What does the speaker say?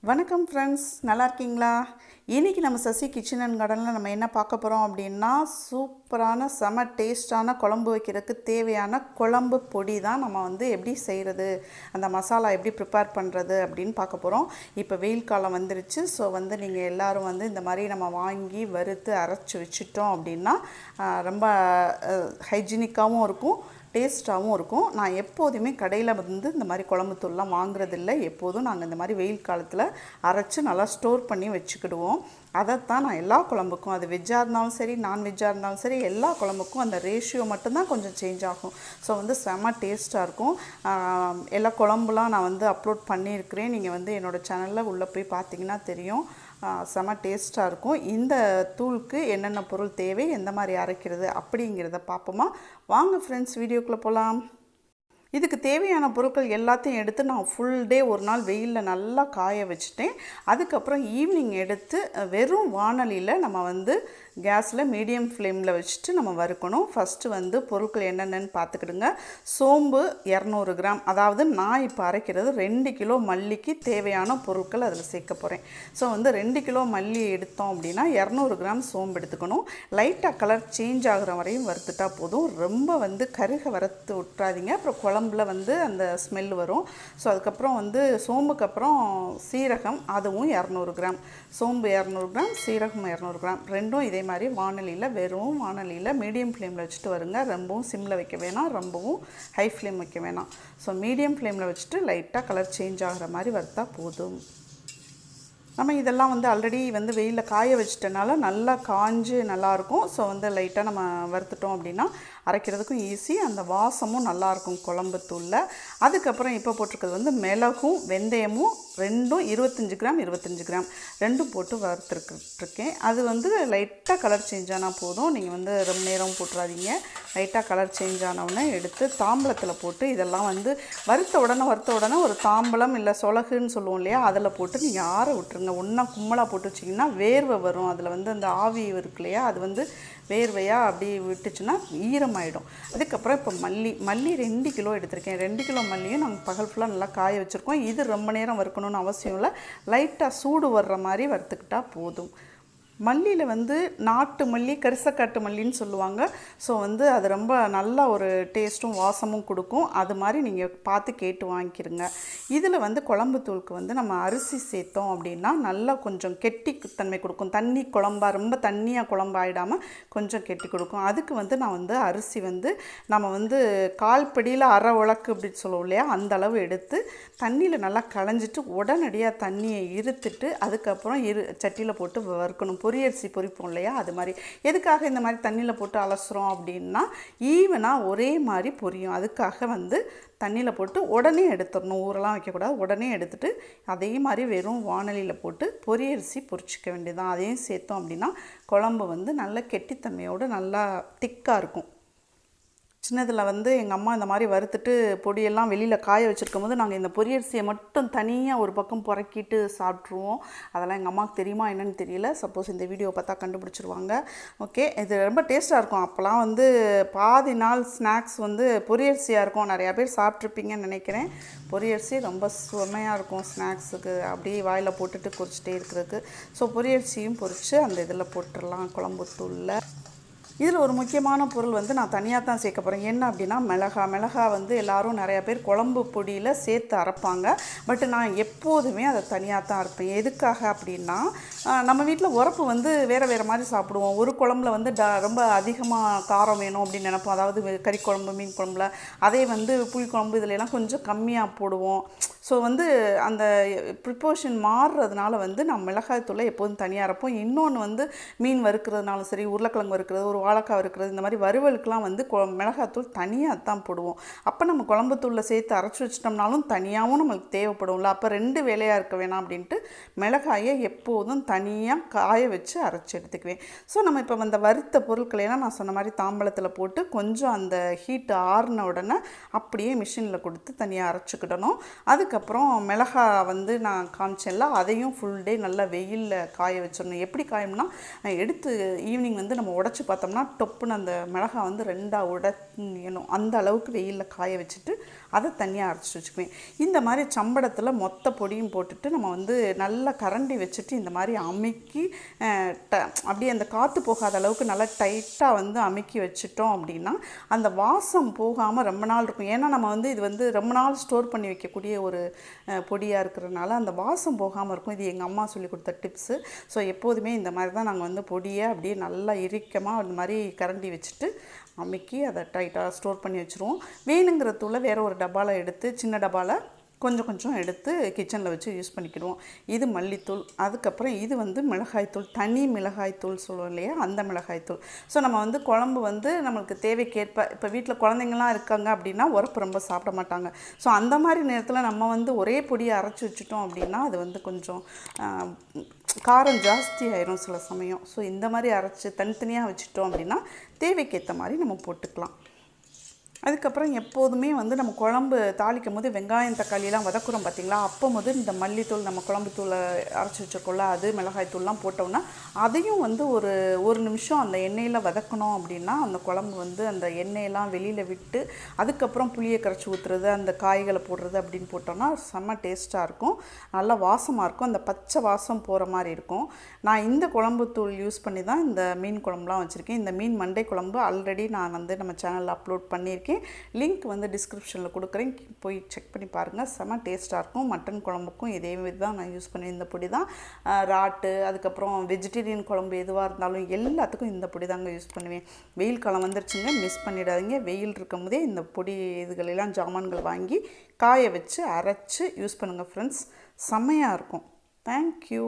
வணக்கம் ஃப்ரெண்ட்ஸ், நல்லா இருக்கீங்களா? இன்றைக்கி நம்ம சசி கிச்சன் அண்ட் கார்டனில் நம்ம என்ன பார்க்க போகிறோம் அப்படின்னா, சூப்பரான செம டேஸ்டான குழம்பு வைக்கிறதுக்கு தேவையான குழம்பு பொடி தான் நம்ம எப்படி செய்கிறது, அந்த மசாலா எப்படி ப்ரிப்பேர் பண்ணுறது அப்படின்னு பார்க்க போகிறோம். இப்போ வெயில் காலம் வந்துருச்சு. ஸோ நீங்கள் எல்லோரும் இந்த மாதிரி நம்ம வாங்கி வறுத்து அரைச்சி வச்சுட்டோம் அப்படின்னா ரொம்ப ஹைஜீனிக்காகவும் இருக்கும், டேஸ்ட்டாகவும் இருக்கும். நான் எப்போதுமே கடையில் இந்த மாதிரி குழம்பு தூள்லாம் வாங்குறதில்ல. எப்போதும் நாங்கள் இந்த மாதிரி வெயில் காலத்தில் அரைச்சி நல்லா ஸ்டோர் பண்ணி வச்சுக்கிடுவோம். அதைத்தான் நான் எல்லா குழம்புக்கும், அது வெஜ்ஜாக இருந்தாலும் சரி, நான்வெஜ்ஜாக இருந்தாலும் சரி, எல்லா குழம்புக்கும் அந்த ரேஷியோ மட்டும்தான் கொஞ்சம் சேஞ்ச் ஆகும். ஸோ செம்ம டேஸ்ட்டாக இருக்கும். எல்லா குழம்புலாம் நான் அப்லோட் பண்ணியிருக்கிறேன். நீங்கள் என்னோடய சேனலில் உள்ளே போய் பார்த்தீங்கன்னா தெரியும். செம டேஸ்ட்டாக இருக்கும். இந்த தூளுக்கு என்னென்ன பொருள் தேவை, எந்த மாதிரி அரைக்கிறது அப்படிங்கிறத பார்ப்போமா? வாங்க ஃப்ரெண்ட்ஸ், வீடியோக்குள்ளே போகலாம். இதுக்கு தேவையான பொருட்கள் எல்லாத்தையும் எடுத்து நான் ஃபுல் டே ஒரு நாள் வெயிலில் நல்லா காய வச்சுட்டேன். அதுக்கப்புறம் ஈவினிங் எடுத்து வெறும் வாணலியில் நம்ம கேஸில் மீடியம் ஃப்ளேமில் வச்சுட்டு நம்ம வறுக்கணும். ஃபஸ்ட்டு பொருட்கள் என்னென்னு பார்த்துக்கிடுங்க. சோம்பு 200 கிராம், அதாவது நான் இப்போ அரைக்கிறது 2 கிலோ மல்லிக்கு தேவையான பொருட்கள் அதில் சேர்க்க போகிறேன். ஸோ 2 கிலோ மல்லி எடுத்தோம் அப்படின்னா 200 கிராம் சோம்பு எடுத்துக்கணும். லைட்டாக கலர் சேஞ்ச் ஆகிற வரையும் வறுத்துட்டா போதும். ரொம்ப கருக வறுத்து விட்டுறாதீங்க, அப்புறம் குழம்புல அந்த ஸ்மெல் வரும். ஸோ அதுக்கப்புறம் சோம்புக்கு அப்புறம் சீரகம், அதுவும் 200 கிராம். சோம்பு 200 கிராம், சீரகம் 200 கிராம், ரெண்டும் இதே மாதிரி வாணலியில், வெறும் வாணலியில் மீடியம் ஃப்ளேமில் வச்சுட்டு வருங்க. ரொம்பவும் சிம்மில் வைக்க வேணாம், ரொம்பவும் ஹை ஃப்ளேம் வைக்க வேணாம். ஸோ மீடியம் ஃப்ளேமில் வச்சுட்டு லைட்டாக கலர் சேஞ்ச் ஆகிற மாதிரி வறுத்தா போதும். நம்ம இதெல்லாம் ஆல்ரெடி வெயிலில் காய வச்சிட்டனால நல்லா காஞ்சு நல்லாயிருக்கும். ஸோ லைட்டாக நம்ம வறுத்துட்டோம் அப்படின்னா அரைக்கிறதுக்கும் ஈஸி, அந்த வாசமும் நல்லாயிருக்கும் குழம்பு தூளில். அதுக்கப்புறம் இப்போ போட்டிருக்கிறது மிளகும் வெந்தயமும் ரெண்டும் 25 கிராம் 25 கிராம் ரெண்டும் போட்டு வறுத்துருக்கேன். அது லைட்டாக கலர் சேஞ்ச் ஆனால் போதும். நீங்கள் ரொம்ப நேரம் போட்டுறாதீங்க. லைட்டாக கலர் சேஞ்ச் ஆனவுடனே எடுத்து தாம்பலத்தில் போட்டு, இதெல்லாம் வறுத்த உடனே ஒரு தாம்பலம் இல்லை சொலகுன்னு சொல்லுவோம் இல்லையா, அதில் போட்டு நீங்கள் ஆற விட்டுருங்க. ஒன்றா கும்மலாக போட்டு வச்சிங்கன்னா வேர்வை வரும். அதில் அந்த ஆவி இருக்கு இல்லையா, அது வேர்வையாக அப்படி விட்டுச்சுன்னா ஈரமாயிடும். அதுக்கப்புறம் இப்போ மல்லி 2 கிலோ எடுத்திருக்கேன். 2 கிலோ மல்லியும் நாங்கள் பகல் ஃபுல்லாக நல்லா காய வச்சுருக்கோம். இது ரொம்ப நேரம் வறுக்கணும்னு அவசியம் இல்லை, லைட்டாக சூடு வர்ற மாதிரி வறுத்துக்கிட்டால் போதும். மல்லியில் நாட்டு மல்லி, கரிசக்காட்டு மல்லின்னு சொல்லுவாங்க. ஸோ அது ரொம்ப நல்ல ஒரு டேஸ்ட்டும் வாசமும் கொடுக்கும். அது மாதிரி நீங்கள் பார்த்து கேட்டு வாங்கிக்கிடுங்க. இதில் குழம்பு தூளுக்கு நம்ம அரிசி சேர்த்தோம் அப்படின்னா நல்லா கொஞ்சம் கெட்டி தன்மை கொடுக்கும். தண்ணி குழம்பா, ரொம்ப தண்ணியாக குழம்பாயிடாமல் கொஞ்சம் கெட்டி கொடுக்கும். அதுக்கு நான் அரிசி நம்ம கால் படியில் அரை உலக்கு அப்படின்னு சொல்லுவோம் இல்லையா, அந்த அளவு எடுத்து தண்ணியில் நல்லா களைஞ்சிட்டு உடனடியாக தண்ணியை இருத்துட்டு அதுக்கப்புறம் சட்டியில் போட்டு வறுக்கணும். பொரியரிசி பொரிப்போம் இல்லையா, அது மாதிரி. எதுக்காக இந்த மாதிரி தண்ணியில் போட்டு அலசுகிறோம் அப்படின்னா ஈவனாக ஒரே மாதிரி பொரியும். அதுக்காக தண்ணியில் போட்டு உடனே எடுத்துடணும், ஊரெல்லாம் வைக்கக்கூடாது. உடனே எடுத்துகிட்டு அதே மாதிரி வெறும் வாணலியில் போட்டு பொரியரிசி பொரிச்சிக்க வேண்டியதான். அதையும் சேர்த்தோம் அப்படின்னா குழம்பு நல்ல கெட்டித்தன்மையோடு நல்லா திக்காக இருக்கும். சின்னதில் எங்கள் அம்மா இந்த மாதிரி வறுத்துட்டு பொடியெல்லாம் வெளியில் காய வச்சுருக்கும் போது நாங்கள் இந்த பொரியரிசியை மட்டும் தனியாக ஒரு பக்கம் புறக்கிட்டு சாப்பிட்ருவோம். அதெல்லாம் எங்கள் அம்மாவுக்கு தெரியுமா என்னன்னு தெரியல. சப்போஸ் இந்த வீடியோ பார்த்தா கண்டுபிடிச்சிருவாங்க. ஓகே, இது ரொம்ப டேஸ்ட்டாக இருக்கும். அப்போலாம் பாதி நாள் ஸ்நாக்ஸ் பொரியரிசியாக இருக்கும். நிறையா பேர் சாப்பிட்ருப்பீங்கன்னு நினைக்கிறேன். பொரியரிசி ரொம்ப சுமையாக இருக்கும் ஸ்நாக்ஸுக்கு, அப்படியே வாயில் போட்டுட்டு பொரிச்சிட்டே இருக்கிறதுக்கு. ஸோ பொரியரிசியும் பொரித்து அந்த இதில் போட்டுடலாம் குழம்பு தூளில். இதில் ஒரு முக்கியமான பொருள் நான் தனியாக தான் சேர்க்க போகிறேன். என்ன அப்படின்னா மிளகா எல்லோரும் நிறையா பேர் குழம்பு பொடியில் சேர்த்து அரைப்பாங்க. பட் நான் எப்போதுமே அதை தனியாக தான் அரைப்பேன். எதுக்காக அப்படின்னா, நம்ம வீட்டில் உரப்பு வேறு மாதிரி சாப்பிடுவோம். ஒரு குழம்புல ரொம்ப அதிகமாக காரம் வேணும் அப்படின்னு நினைப்போம். அதாவது கறி குழம்பு, மீன் குழம்புல. அதே புளி குழம்பு இதிலெல்லாம் கொஞ்சம் கம்மியாக போடுவோம். ஸோ அந்த ப்ரிப்போர்ஷன் மாறுறதுனால நான் மிளகாய் தூளை எப்போதும் தனியாக அரைப்போம். இன்னொன்று மீன் வறுக்கிறதுனாலும் சரி, உருளைக்கிழங்கு வறுக்கிறது, ஒரு வாழைக்காய் வறுக்கிறது, இந்த மாதிரி வறுவலுக்கெலாம் மிளகாய்த்தூள் தனியாக தான் போடுவோம். அப்போ நம்ம குழம்பு தூளில் சேர்த்து அரைச்சி வச்சிட்டோம்னாலும் தனியாகவும் நம்மளுக்கு தேவைப்படும்ல. அப்போ 2 வேலையாக இருக்க வேணாம் அப்படின்ட்டு மிளகாயை எப்போதும் தனியாக காய வச்சு அரைச்சி எடுத்துக்குவேன். ஸோ நம்ம இப்போ வறுத்த பொருட்களையெல்லாம் நான் சொன்ன மாதிரி தாம்பலத்தில் போட்டு கொஞ்சம் அந்த ஹீட்டு ஆறின உடனே அப்படியே மிஷினில் கொடுத்து தனியாக அரைச்சிக்கிடணும். அதுக்கப்புறம் மிளகாய் நான் காமிச்சேன்ல, அதையும் ஃபுல் டே நல்லா வெயிலில் காய வச்சிடணும். எப்படி காயணும்னா, எடுத்து ஈவினிங் நம்ம உடச்சி பார்த்தோம்னா பண்ணிட்டோன்னா டொப்புன்னு அந்த மிளகாய் வந்து ரெண்டாக உடையணும் அந்த அளவுக்கு வெயிலில் காய வச்சுட்டு அதை தனியாக அரைச்சி வச்சுக்குவேன். இந்த மாதிரி சம்படத்தில் மொத்த பொடியும் போட்டுட்டு நம்ம வந்து நல்லா கரண்டி வச்சுட்டு இந்த மாதிரி அமுக்கி அப்படியே அந்த காற்று போகாத அளவுக்கு நல்லா டைட்டாக வந்து அமுக்கி வச்சுட்டோம் அப்படின்னா அந்த வாசம் போகாமல் ரொம்ப நாள் இருக்கும். ஏன்னா நம்ம வந்து இது வந்து ரொம்ப நாள் ஸ்டோர் பண்ணி வைக்கக்கூடிய ஒரு பொடியாக இருக்கிறதுனால அந்த வாசம் போகாமல் இருக்கும். இது எங்கள் அம்மா சொல்லி கொடுத்த டிப்ஸு. ஸோ எப்போதுமே இந்த மாதிரி தான் நாங்கள் வந்து பொடியை அப்படியே நல்லா இறுக்கமாக அந்த மாதிரி கரண்டி வச்சுட்டு அமுக்கி அதை டைட்டாக ஸ்டோர் பண்ணி வச்சுருவோம். வேணுங்கிற தூளை வேறு ஒரு டப்பாவில் எடுத்து சின்ன டப்பாவில் கொஞ்சம் கொஞ்சம் எடுத்து கிச்சனில் வச்சு யூஸ் பண்ணிக்கிடுவோம். இது மல்லித்தூள். அதுக்கப்புறம் இது வந்து மிளகாய்த்தூள், தனி மிளகாய்த்தூள் சொல்லுவோம் இல்லையா, அந்த மிளகாய்த்தூள். ஸோ நம்ம வந்து குழம்பு வந்து நம்மளுக்கு தேவைக்கேற்ப இப்போ வீட்டில் குழந்தைங்களாம் இருக்காங்க அப்படின்னா உரப்பு ரொம்ப சாப்பிட மாட்டாங்க. ஸோ அந்த மாதிரி நேரத்தில் நம்ம வந்து ஒரே பொடியை அரைச்சி வச்சுட்டோம் அப்படின்னா அது வந்து கொஞ்சம் காரம் ஜாஸ்தி ஆயிரும் சில சமயம். ஸோ இந்த மாதிரி அரைச்சி தனித்தனியாக வச்சுட்டோம் அப்படின்னா தேவைக்கேற்ற மாதிரி நம்ம போட்டுக்கலாம். அதுக்கப்புறம் எப்போதுமே வந்து நம்ம குழம்பு தாளிக்கும் போது வெங்காயம் தக்காளியெலாம் வதக்குறோம் பார்த்திங்களா, அப்போ போது இந்த மல்லித்தூள் நம்ம குழம்பு தூளை அரைச்சி வச்சுருக்கோம்ல அது மிளகாய்த்தூள்லாம் போட்டோம்னா அதையும் வந்து ஒரு நிமிஷம் அந்த எண்ணெயில் வதக்கணும் அப்படின்னா அந்த குழம்பு வந்து அந்த எண்ணெயெல்லாம் வெளியில் விட்டு அதுக்கப்புறம் புளியை கரைச்சி ஊற்றுறது அந்த காய்களை போடுறது அப்படின்னு போட்டோம்னா செம்ம டேஸ்ட்டாக இருக்கும், நல்லா வாசமாக இருக்கும், அந்த பச்சை வாசம் போகிற மாதிரி இருக்கும். நான் இந்த குழம்பு தூள் யூஸ் பண்ணி தான் இந்த மீன் குழம்புலாம் வச்சுருக்கேன். இந்த மீன் மண்டை குழம்பு ஆல்ரெடி நான் வந்து நம்ம சேனலில் அப்லோட் பண்ணியிருக்கேன். லிங்க் வந்து டிஸ்கிரிப்ஷனில் கொடுக்குறேன், போய் செக் பண்ணி பாருங்கள். செம்ம டேஸ்ட்டாக இருக்கும். மட்டன் குழம்புக்கும் இதே மாதிரி தான் நான் யூஸ் பண்ணி இந்த பொடி தான். ராட்டு அதுக்கப்புறம் வெஜிடேரியன் குழம்பு எதுவாக இருந்தாலும் எல்லாத்துக்கும் இந்த பொடி தாங்க யூஸ் பண்ணுவேன். வெயில் காலம் வந்துருச்சுங்க, மிஸ் பண்ணிடாதீங்க. வெயில் இருக்கும் போதே இந்த பொடி இதுகளெல்லாம் ஜாமான்கள் வாங்கி காய வச்சு அரைச்சி யூஸ் பண்ணுங்கள் ஃப்ரெண்ட்ஸ். செம்மையாக இருக்கும். தேங்க்யூ.